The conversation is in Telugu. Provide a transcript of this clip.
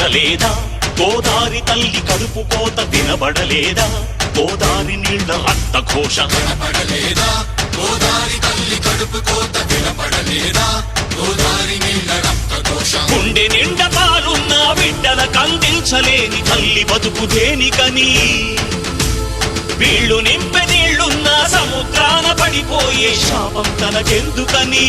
వినబడలేదా? గోదారి తల్లి కడుపు కోత వినబడలేదా? గోదారి నీళ్ల రక్త ఘోష వినపడలేదా? గోదారి తల్లి కడుపు కోత వినపడలేదా? గోదారి నీళ్ల రక్త ఘోష. గుండె నిండా పాలున్న బిడ్డల కందించలేని తల్లి బతుకు దేనికని? వీళ్ళు నింపె నీళ్లున్న సముద్రాన పడిపోయే శాపం తనకెందుకని?